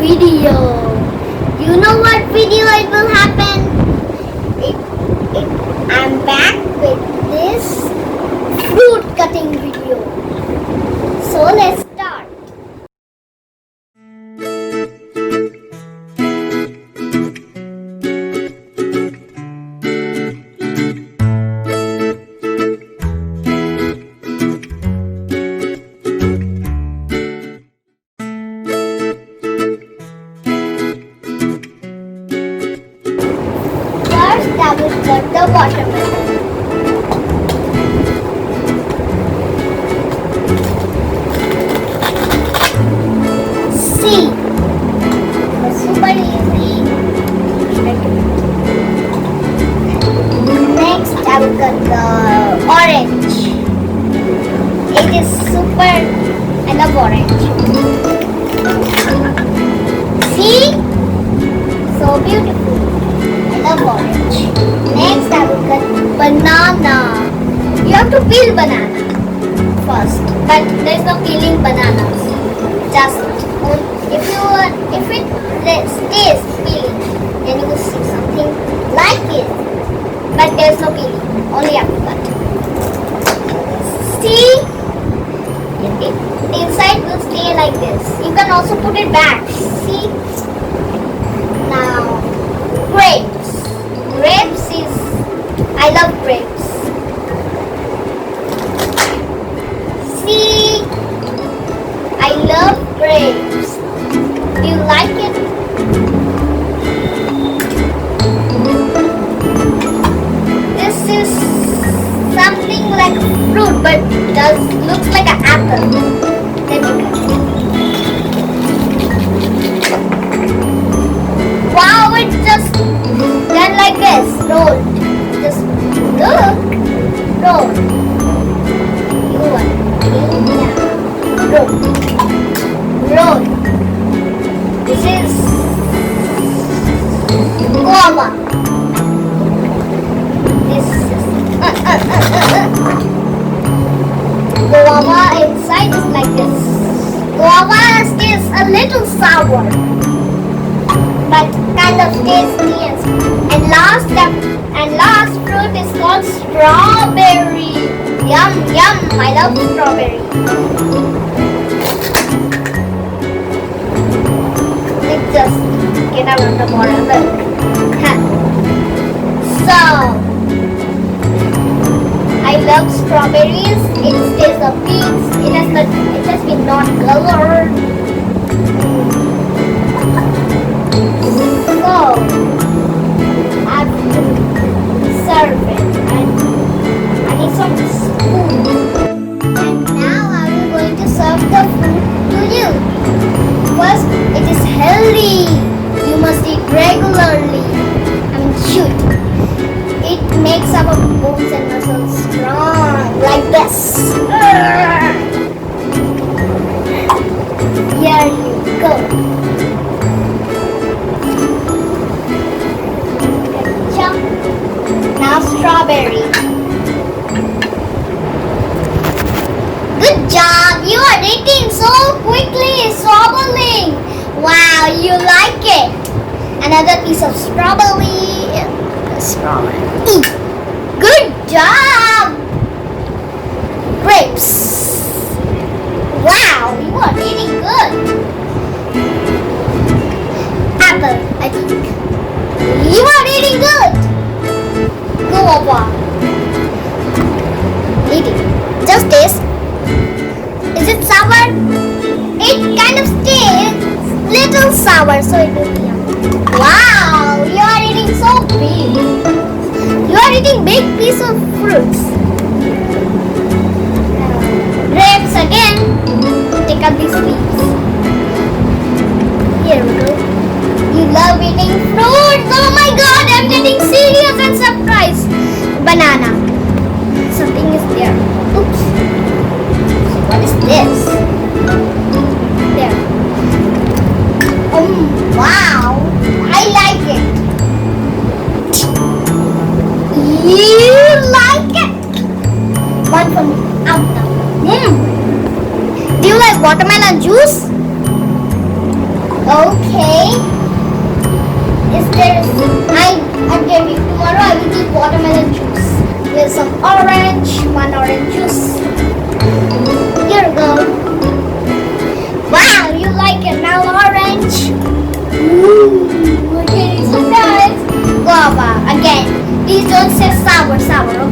video. You know what video it will happen? I'm back with this fruit cutting video. So let's start. First, I will cut the watermelon. See, it's super easy. Next, I will cut the orange. It is super. I love orange. See, so beautiful. I love orange. Next, I will cut banana. You have to peel banana first, but there is no peeling bananas. Just if it stays peeling, then you will see something like it. But there is no peeling. Only have to cut. See, the inside will stay like this. You can also put it back. See. Now, grapes. Grapes is, I love grapes. See, I love grapes. Do you like it? This is something like fruit, but looks like an apple. Let me cut it. Wow, it's just done like this, rolled. Just look, roll. Roll. This is guava. This is guava inside is like this. Guava is a little sour, but kind of tasty and last fruit is called strawberry. Yum yum, I love strawberry. Let's just get out of the bottle. So I love strawberries. It stays a piece. It has been not colored. So I have to serve it, and I need some spoon. And now I am going to serve the food to you. First, it is healthy. You must eat regularly. Shoot. It makes our bones and muscles strong, like this. Here you go. Now strawberry. Good job. You are eating so quickly. Strawberry. Wow, you like it. Another piece of strawberry. Strawberry. Good job. Grapes. Wow, you are eating good. Apple, I think. You are eating good. Guava. Eat it. Just taste. Is it sour? It kind of tastes little sour, so it will be yummy. Wow, you are eating so big. You are eating big piece of fruits. Grapes again. Take out these leaves. Here we go. You love eating fruits. Oh my God, I'm getting serious and surprised. Banana. Something is there. Oops. What is this? There. Wow. I like it. You like it? One for me. Out now. Do you like watermelon juice? Okay. Is there? I give you. Tomorrow I will eat watermelon juice. There's some one orange juice. Here you go. Wow, you like it now, orange? Ooh, okay, so guys. Guava again. Please don't say sour.